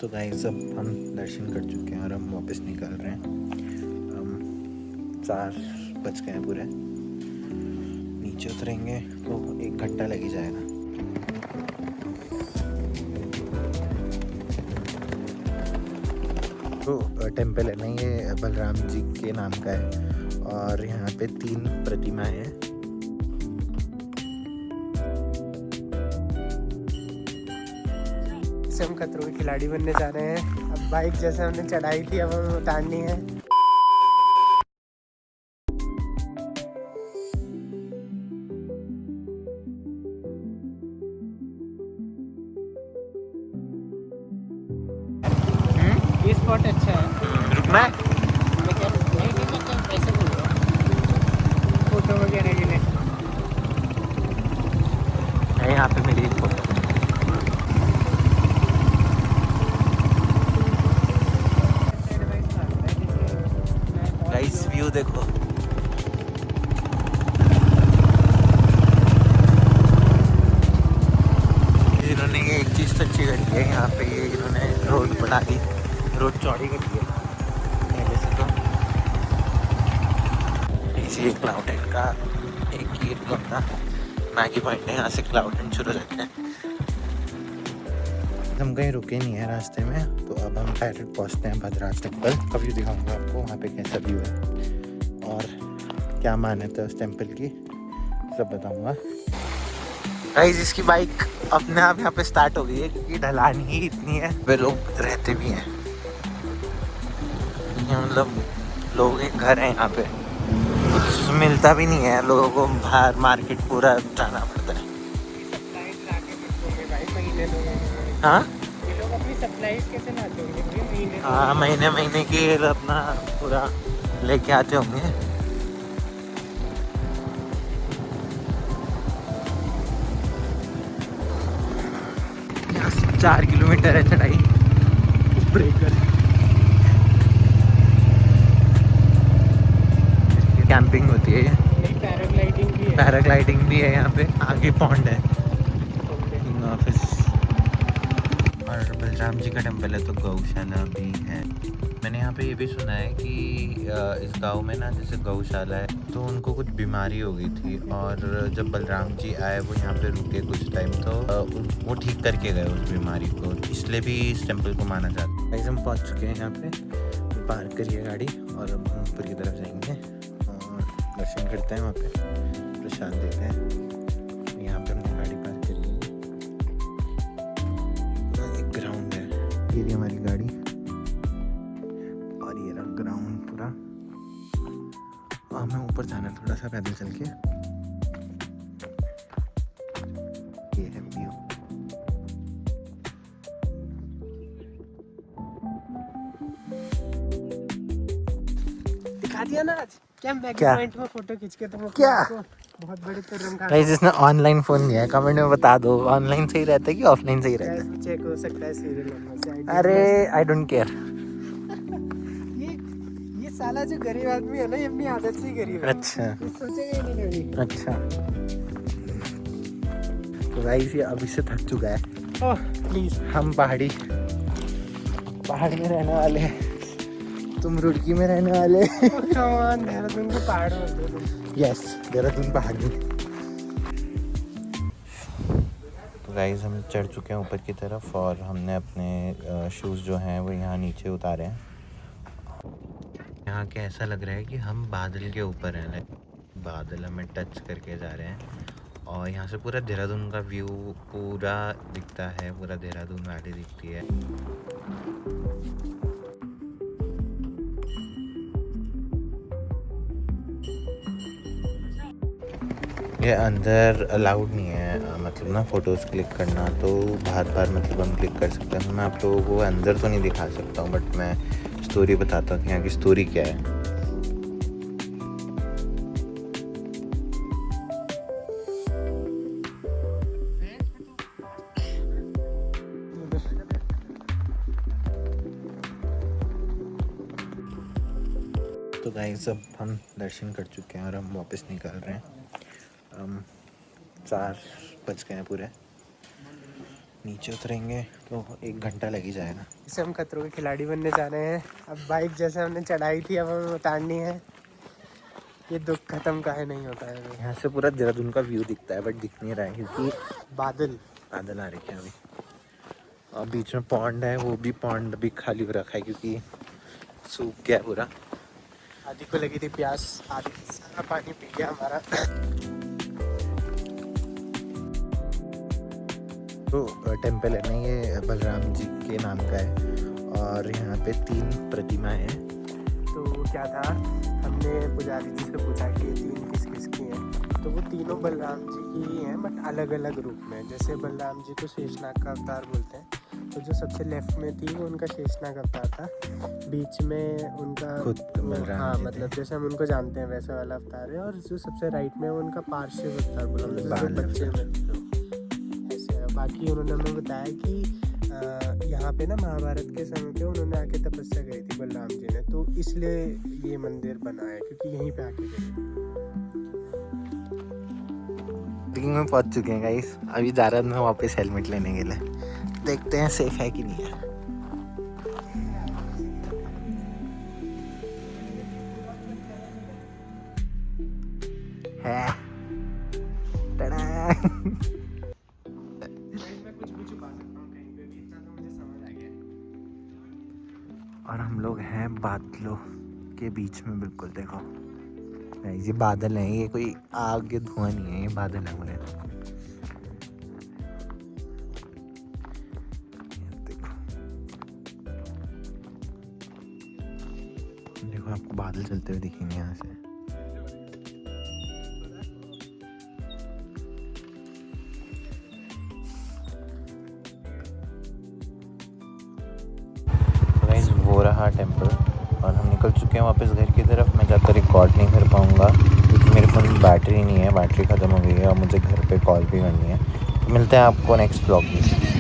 तो गाइस अब हम दर्शन कर चुके हैं और हम वापस निकल रहे हैं। 4 बज गए हैं पूरे। नीचे उतरेंगे तो 1 घंटा लग ही जाएगा। तो टेम्पल है ना, ये बलराम जी के नाम का है और यहाँ पे 3 प्रतिमाएं हैं। हम खतरों के खिलाड़ी बनने जा रहे हैं। अब बाइक जैसे हमने चढ़ाई थी अब हमें उतारनी है। ये स्पॉट अच्छा है। रुकना है मैं क्या नहीं मैं क्या पैसे बोल रहा हूँ फोटो वगैरह के लिए। यहाँ पे मेरी एक फोटो। गाइस व्यू देखो। इन्होंने ये एक चीज़ तो अच्छी करी है, यहाँ पे ये इन्होंने रोड बना दी, रोड चौड़ी कर दी है पहले से। तो इसी क्लाउडेड का एक ही अपना मैगी पॉइंट है, यहाँ से क्लाउडेड शुरू रहते हैं। हम कहीं रुके नहीं है रास्ते में, तो अब हम डायरेक्ट पहुँचते हैं भद्राज टेम्पल। का व्यू दिखाऊंगा आपको वहाँ पे कैसा व्यू है और क्या मान्यता है उस टेम्पल की, सब बताऊंगा। गाइस इसकी बाइक अपने आप यहाँ पे स्टार्ट हो गई है क्योंकि ढलान ही इतनी है, वे लोग रहते भी हैं। ये मतलब लोगों के घर है यहाँ पे, कुछ मिलता भी नहीं है लोगों को, बाहर मार्केट पूरा जाना पड़ता है। हाँ ये लोग अपनी सप्लाईज कैसे लाते होंगे महीने? हाँ, महीने महीने की अपना पूरा लेके आते होंगे। 4 किलोमीटर है चढ़ाई। ब्रेकर कैंपिंग होती है, पैराग्लाइडिंग भी है। पैराग्लाइडिंग भी है यहाँ पे। आगे पॉन्ड है, ऑफिस। और बलराम जी का टेम्पल है तो गौशाला भी है। मैंने यहाँ पे ये भी सुना है कि इस गांव में ना जैसे गौशाला है तो उनको कुछ बीमारी हो गई थी और जब बलराम जी आए वो यहाँ पे रुके कुछ टाइम, तो वो ठीक करके गए उस बीमारी को, इसलिए भी इस टेम्पल को माना जाता है। हम पहुँच चुके हैं यहाँ पे, पार्क करिए गाड़ी और अब हम ऊपर की तरफ जाएंगे और दर्शन करते हैं, वहाँ पे प्रसाद देते हैं। यहाँ पे हमने गाड़ी पार्क करी है, एक ग्राउंड है, ये रही हमारी गाड़ी और ये रहा ग्राउंड पूरा। और हमें ऊपर जाना है थोड़ा सा पैदल चल के। ये है व्यू। दिखा दिया ना आज क्या मैगी क्या? पॉइंट में फोटो खींच के तुम क्या? बहुत बड़ी तुरंत खा गाइस इसने ऑनलाइन फोन लिया है, कमेंट में बता दो ऑनलाइन सही रहता है कि ऑफलाइन सही रहता है। चेक हो सकता है सीरियल नंबर से। अरे आई डोंट केयर। ये साला जो गरीब आदमी है ना, ये अपनी आदत से ही गरीब है। अच्छा ये सोचेगा ही नहीं कभी। अच्छा। तो गाइस ये अभी से थक चुका है। ओह प्लीज, हम पहाड़ में रहने वाले हैं, तुम रुड़की में रहने वाले। देहरादून के पहाड़ में। यस, देहरादून पहाड़ में। तो गाइस हम चढ़ चुके हैं ऊपर की तरफ और हमने अपने शूज़ जो हैं वो यहाँ नीचे उतारे हैं। यहाँ के ऐसा लग रहा है कि हम बादल के ऊपर हैं, बादल हमें टच करके जा रहे हैं और यहाँ से पूरा देहरादून का व्यू पूरा दिखता है, पूरा देहरादून वैली दिखती है। ये अंदर अलाउड नहीं है, मतलब ना फ़ोटोज़ क्लिक करना, तो बाहर मतलब हम क्लिक कर सकते हैं। मैं आप लोगों को अंदर तो नहीं दिखा सकता हूँ, बट मैं स्टोरी बताता हूँ कि यहाँ की स्टोरी क्या है। तो गाइस अब हम दर्शन कर चुके हैं और हम वापस निकल रहे हैं। 4 बज गए हैं पूरे। नीचे उतरेंगे तो 1 घंटा लग ही जाएगा। इसे हम खतरों के खिलाड़ी बनने जा रहे हैं। अब बाइक जैसे हमने चढ़ाई थी अब हमें उतारनी है। ये दुख खत्म काहे नहीं होता है। यहाँ से पूरा देहरादून का व्यू दिखता है, बट दिख नहीं रहा है क्योंकि बादल बादल आ रखे हैं अभी। और बीच में पॉन्ड है, वो भी पॉन्ड अभी खाली हो रखा है क्योंकि सूख गया पूरा। आदि को लगी थी प्यास, आदि सारा पानी पी गया हमारा। तो टेम्पल है ना, ये बलराम जी के नाम का है और यहाँ पे 3 प्रतिमाएं हैं। तो क्या था, हमने पुजारी जी से पूछा कि ये 3 किस किस की हैं। तो वो तीनों बलराम जी की ही हैं, बट अलग अलग रूप में। जैसे बलराम जी को शेषनाग का अवतार बोलते हैं, तो जो सबसे लेफ्ट में थी वो उनका शेषनाग अवतार था। बीच में उनका खुद बलराम हाँ जी मतलब जैसे हम उनको जानते हैं वैसा वाला अवतार है। और जो सबसे राइट में वो उनका पार्श्व अवतार बोला, मतलब जो बच्चे में ऐसे है। बाकी उन्होंने हमें बताया कि यहाँ पे ना महाभारत के समय पे उन्होंने आके तपस्या करी थी बलराम जी ने, तो इसलिए ये मंदिर बना है क्योंकि यहीं पे आके करी। ट्रैकिंग में पहुँच चुके हैं गाइस। अभी जा रहा हूँ वापस हेलमेट लेने के लिए, देखते हैं सेफ है कि नहीं है। मैं कुछ भी छुपा सकता हूँ कहीं पे भी, इतना तो मुझे समझ आ गया। और हम लोग हैं बादलों के बीच में, बिल्कुल देखो ये बादल हैं, ये कोई आग या धुआं नहीं है, ये बादल है पूरे। देखो आपको बादल चलते हुए दिखेंगे यहाँ से। गाइस वो रहा टेम्पल और हम निकल चुके हैं वापस घर की तरफ। मैं ज़्यादा रिकॉर्ड नहीं कर पाऊँगा क्योंकि मेरे फ़ोन में बैटरी नहीं है, बैटरी ख़त्म हो गई है और मुझे घर पे कॉल भी करनी है। तो मिलते हैं आपको नेक्स्ट ब्लॉग में।